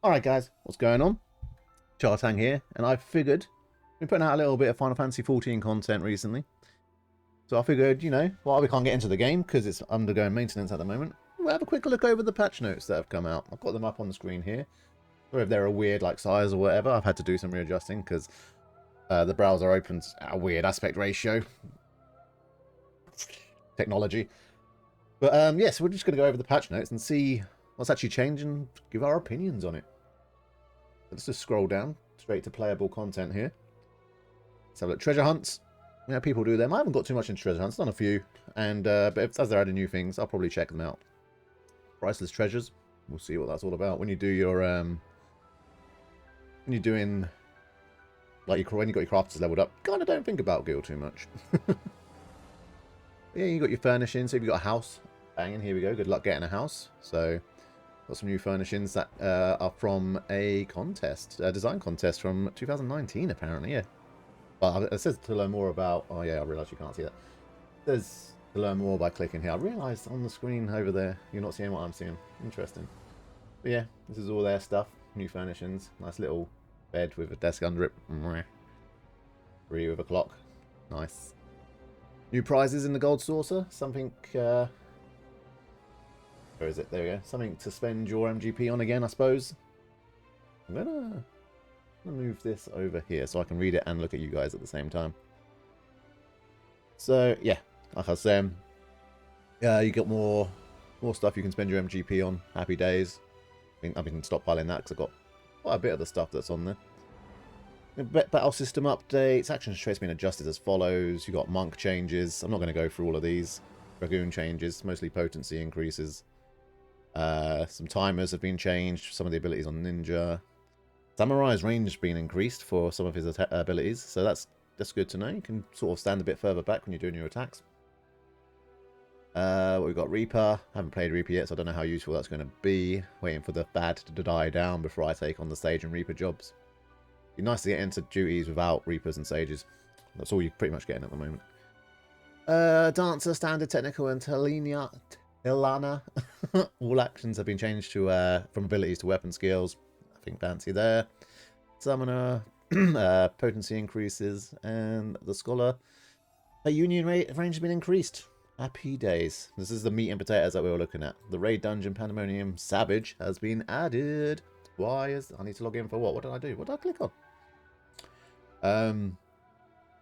Alright guys, what's going on? CharTang here, and I figured, we've been putting out a little bit of Final Fantasy XIV content recently. So I figured, while we can't get into the game because it's undergoing maintenance at the moment, we'll have a quick look over the patch notes that have come out. I've got them up on the screen here. Or if they're a weird like size or whatever, I've had to do some readjusting because the browser opens at a weird aspect ratio. Technology. But yeah, so we're just going to go over the patch notes and see what's actually changed and give our opinions on it. Let's just scroll down straight to playable content here. Let's have a look. Treasure hunts. Yeah, people do them. I haven't got too much into treasure hunts, done a few, and but as they're adding new things, I'll probably check them out. Priceless treasures. We'll see what that's all about when you do your when you're doing like when you got your crafters leveled up. Kind of don't think about guild too much. Yeah, you got your furnishings. So if you got a house, banging. Here we go. Good luck getting a house. So. Got some new furnishings that are from a contest, a design contest from 2019, apparently, yeah. But it says to learn more about... Oh, yeah, I realise you can't see that. It says to learn more by clicking here. I realised on the screen over there, you're not seeing what I'm seeing. Interesting. But yeah, this is all their stuff. New furnishings. Nice little bed with a desk under it. Free with a clock. Nice. New prizes in the gold saucer. Something... Where is it? There we go. Something to spend your MGP on again, I suppose. I'm gonna move this over here so I can read it and look at you guys at the same time. So yeah, like I was saying, you got more stuff you can spend your MGP on. Happy days. I've been stockpiling that because I've got quite a bit of the stuff that's on there. Battle system updates. Action traits being adjusted as follows. You got monk changes. I'm not going to go through all of these. Dragoon changes, mostly potency increases. Some timers have been changed. Some of the abilities on Ninja. Samurai's range has been increased for some of his abilities, so that's good to know. You can sort of stand a bit further back when you're doing your attacks. We've got Reaper. I haven't played Reaper yet, so I don't know how useful that's going to be. Waiting for the fad to die down before I take on the Sage and Reaper jobs. Be nice to get into duties without Reapers and Sages. That's all you're pretty much getting at the moment. Dancer, Standard, Technical, and Ilana. All actions have been changed to from abilities to weapon skills. Nothing fancy there. Summoner, potency increases, and the Scholar. The Union range has been increased. Happy days. This is the meat and potatoes that we were looking at. The Raid Dungeon Pandemonium Savage has been added. Why is... I need to log in for what? What did I do? What did I click on?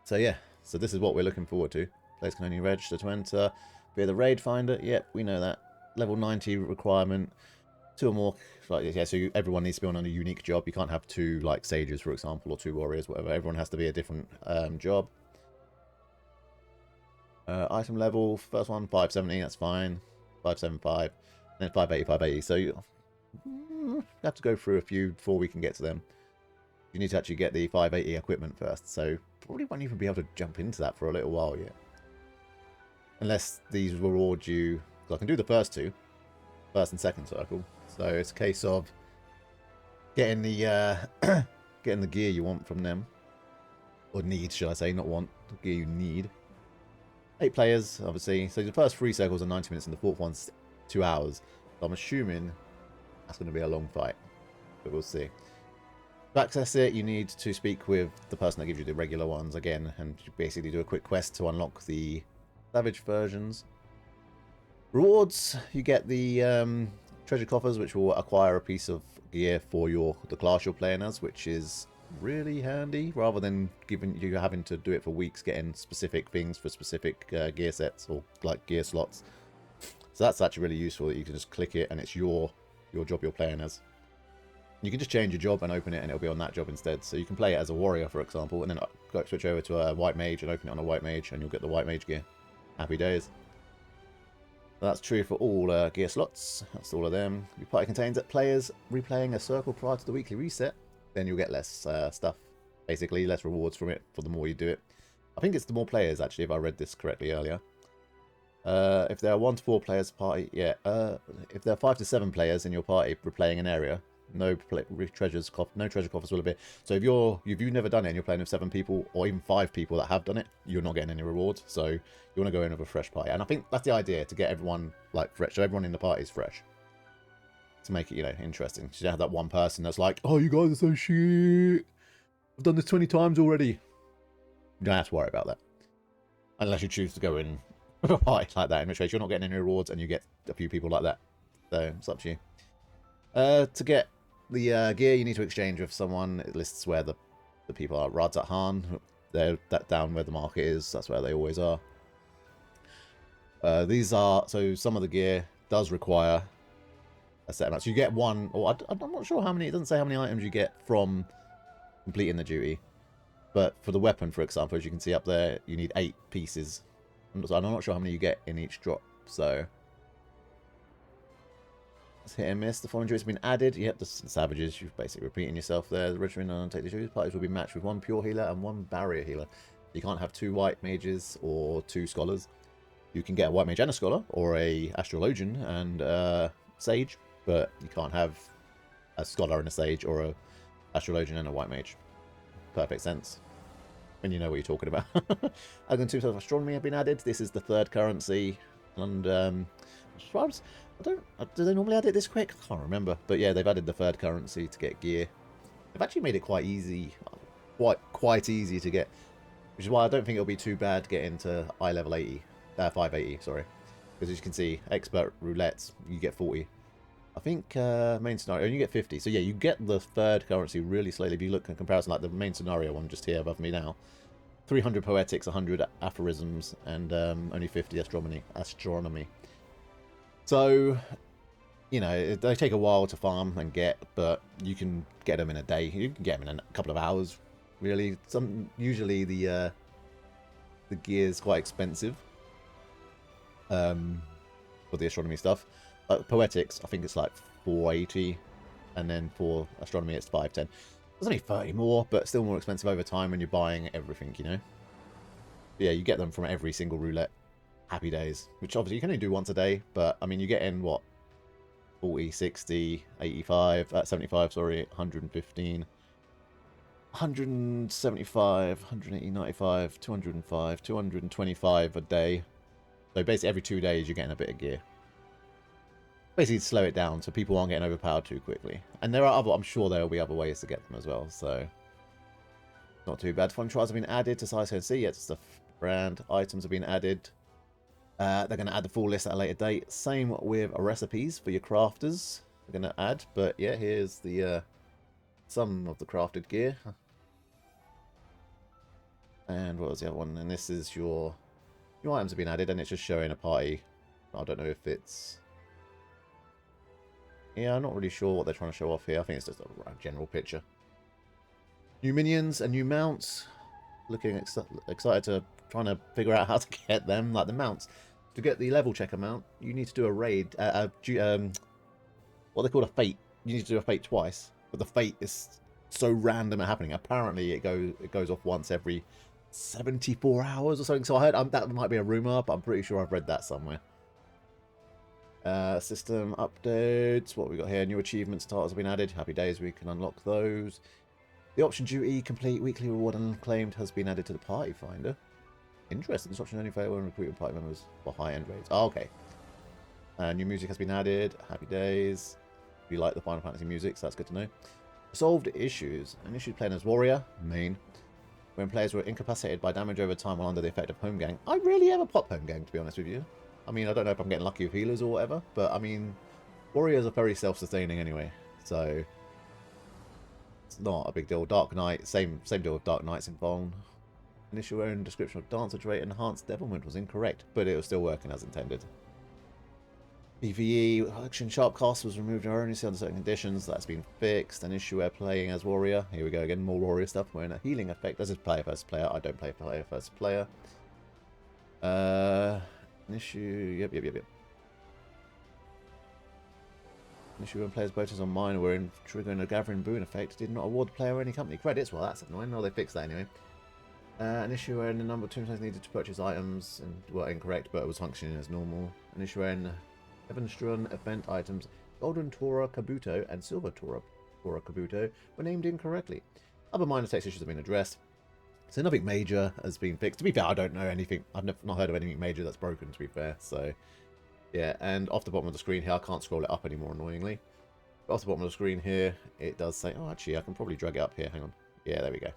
So yeah. So this is what we're looking forward to. Players can only register to enter. Via the Raid Finder. Yep, we know that. Level 90 requirement. 2 or more. Like, yeah, so everyone needs to be on a unique job. You can't have 2 like Sages, for example, or 2 Warriors, whatever. Everyone has to be a different job. Item level, first one, 570, that's fine. 575, and then 580, 580. So you have to go through a few before we can get to them. You need to actually get the 580 equipment first, so probably won't even be able to jump into that for a little while yet. Unless these reward you... So I can do the first 2. First and second circle. So it's a case of getting the getting the gear you want from them. Or need, should I say, not want. The gear you need. 8 players, obviously. So the first 3 circles are 90 minutes and the 4th one's 2 hours. So I'm assuming that's going to be a long fight. But we'll see. To access it, you need to speak with the person that gives you the regular ones again. And basically do a quick quest to unlock the Savage versions. Rewards, you get the treasure coffers, which will acquire a piece of gear for the class you're playing as, which is really handy, rather than you having to do it for weeks getting specific things for specific gear sets or like gear slots. So that's actually really useful that you can just click it and it's your job you're playing as. You can just change your job and open it and it'll be on that job instead. So you can play it as a warrior, for example, and then switch over to a white mage and open it on a white mage and you'll get the white mage gear. Happy days. That's true for all gear slots. That's all of them. Your party contains players replaying a circle prior to the weekly reset. Then you'll get less stuff. Basically, less rewards from it for the more you do it. I think it's the more players, actually, if I read this correctly earlier. If there are 1 to 4 players party, yeah. If there are 5 to 7 players in your party replaying an area, no treasure coffers will appear. So if you've never done it and you're playing with 7 people or even 5 people that have done it, you're not getting any rewards. So you want to go in with a fresh party, and I think that's the idea, to get everyone like fresh, so everyone in the party is fresh. to make it, you know, interesting. So you have that one person that's like, oh, you guys are so shit. I've done this 20 times already. You don't have to worry about that. Unless you choose to go in a party like that, in which case you're not getting any rewards and you get a few people like that. So it's up to you. To get the gear, you need to exchange with someone. It lists where the people are. Rads at Han, they're that down where the market is. That's where they always are. These are, so some of the gear does require a set amount. So you get one, or I'm not sure how many, it doesn't say how many items you get from completing the duty. But for the weapon, for example, as you can see up there, you need 8 pieces. I'm not sure how many you get in each drop, so it's hit and miss. The following duties have been added. Yep, the savages, you're basically repeating yourself there. The regiment and take the duties. Parties will be matched with 1 pure healer and 1 barrier healer. You can't have 2 white mages or 2 scholars. You can get a white mage and a scholar, or a astrologian and sage, but you can't have a scholar and a sage, or a astrologian and a white mage. Perfect sense when you know what you're talking about. Algon 2 of astronomy have been added. This is the 3rd currency, and do they normally add it this quick? I can't remember, but yeah, they've added the 3rd currency to get gear. They've actually made it quite easy, quite easy to get, which is why I don't think it'll be too bad to get into eye level 80, 580, sorry, because as you can see, expert roulettes you get 40. I think main scenario, you get 50. So yeah, you get the 3rd currency really slowly. If you look in comparison, like the main scenario one just here above me now, 300 poetics, 100 aphorisms, and only 50 astronomy. So, you know, they take a while to farm and get, but you can get them in a day. You can get them in a couple of hours, really. Usually the gear is quite expensive for the astronomy stuff. Poetics, I think it's like 480, and then for astronomy it's 510. There's only 30 more, but still more expensive over time when you're buying everything, you know. But yeah, you get them from every single roulette. Happy days, which obviously you can only do once a day, but I mean you get in what, 40, 60, 85, 75, sorry, 115, 175, 180, 95, 205, 225 a day. So basically every 2 days you're getting a bit of gear. Basically to slow it down so people aren't getting overpowered too quickly. And there are other, I'm sure there will be other ways to get them as well, so not too bad. Fun trials have been added to Size C. Yeah, it's the brand. Items have been added. They're going to add the full list at a later date. Same with recipes for your crafters. They're going to add, but yeah, here's the some of the crafted gear. And what was the other one? And this is your items have been added, and it's just showing a party. I don't know if it's, yeah, I'm not really sure what they're trying to show off here. I think it's just a general picture. New minions and new mounts. Looking excited to trying to figure out how to get them, like the mounts. To get the level checker mount, you need to do a raid, what they call a fate. You need to do a fate twice, but the fate is so random at happening. Apparently, it goes off once every 74 hours or something. So I heard that might be a rumor, but I'm pretty sure I've read that somewhere. System updates. What we got here? New achievements titles have been added. Happy days. We can unlock those. The option duty complete weekly reward unclaimed has been added to the party finder. Interesting. This option only fail when recruiting party members for high-end raids. Oh, okay. New music has been added. Happy days. If you like the Final Fantasy music, so that's good to know. Solved issues. An issue playing as warrior, main. When players were incapacitated by damage over time while under the effect of home gang. I rarely ever pop home gang, to be honest with you. I mean, I don't know if I'm getting lucky with healers or whatever, but I mean, warriors are very self-sustaining anyway, so it's not a big deal. Dark Knight, same deal with Dark Knights in Phone. Initial own description of dancer trait enhanced devilment was incorrect, but it was still working as intended. PvE action sharpcast was removed only under certain conditions. That's been fixed. An issue where playing as warrior. Here we go again, more warrior stuff. We're in a healing effect. This is player versus player. I don't play player versus player. An issue. Yep. An issue when players' voters on mine were in triggering a gathering boon effect. Did not award the player any company credits. Well, that's annoying. No, they fixed that anyway. An issue where the number of tombstones needed to purchase items and were incorrect, but it was functioning as normal. An issue where Evanstrun event items Golden Tora Kabuto and Silver Tora Kabuto were named incorrectly. Other minor text issues have been addressed. So nothing major has been fixed. To be fair, I don't know anything. I've not heard of anything major that's broken, to be fair. So, yeah, and off the bottom of the screen here, I can't scroll it up anymore, annoyingly. off the bottom of the screen here, it does say, oh, actually, I can probably drag it up here. Hang on. Yeah, there we go.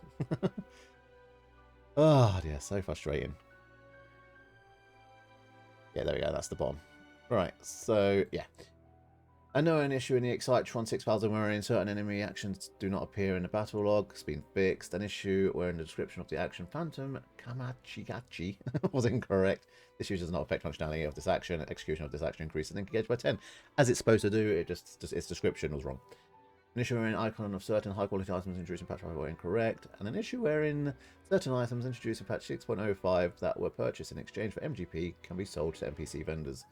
Oh, dear, so frustrating. Yeah, there we go. That's the bottom. Right, so, yeah. I know an issue in the XIV 6000 wherein certain enemy actions do not appear in the battle log. It's been fixed. An issue wherein the description of the action Phantom Kamachigachi was incorrect. This issue does not affect functionality of this action. Execution of this action increases link engaged by 10. As it's supposed to do, it just its description was wrong. An issue wherein icon of certain high-quality items introduced in patch 5 were incorrect. And an issue wherein certain items introduced in patch 6.05 that were purchased in exchange for MGP can be sold to NPC vendors.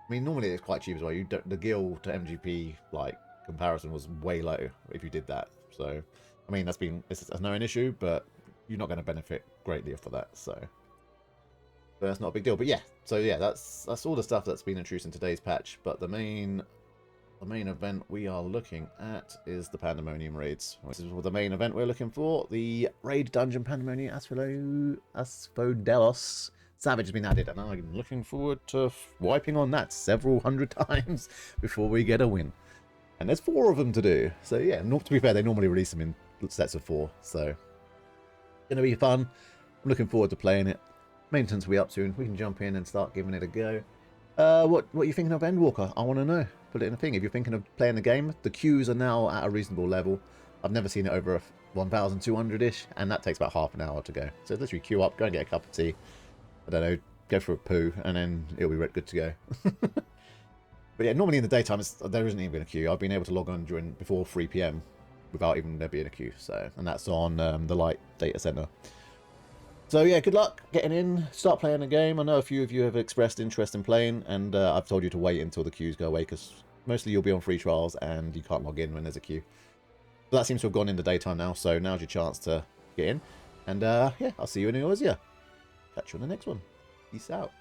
I mean, normally it's quite cheap as well. You don't, the guild to MGP like comparison was way low if you did that. So, I mean, it's no an issue, but you're not going to benefit greatly for that. So, but that's not a big deal. But yeah, so yeah, that's all the stuff that's been introduced in today's patch. But the main event we are looking at is the Pandemonium raids. This is the main event we're looking for. The raid dungeon Pandemonium Asphodelos Savage has been added, and I'm looking forward to wiping on that several hundred times before we get a win. And there's 4 of them to do. So yeah, to be fair, they normally release them in sets of 4. So going to be fun. I'm looking forward to playing it. Maintenance will be up soon. We can jump in and start giving it a go. What are you thinking of, Endwalker? I want to know. Put it in a thing. If you're thinking of playing the game, the queues are now at a reasonable level. I've never seen it over 1,200-ish, and that takes about half an hour to go. So literally queue up, go and get a cup of tea. I don't know, go for a poo, and then it'll be good to go. But yeah, normally in the daytime, there isn't even a queue. I've been able to log on before 3 PM without even there being a queue. So, and that's on the Light Data Center. So yeah, good luck getting in. Start playing the game. I know a few of you have expressed interest in playing, and I've told you to wait until the queues go away, because mostly you'll be on free trials and you can't log in when there's a queue. But that seems to have gone in the daytime now, so now's your chance to get in. And yeah, I'll see you in Ozia. Catch you on the next one. Peace out.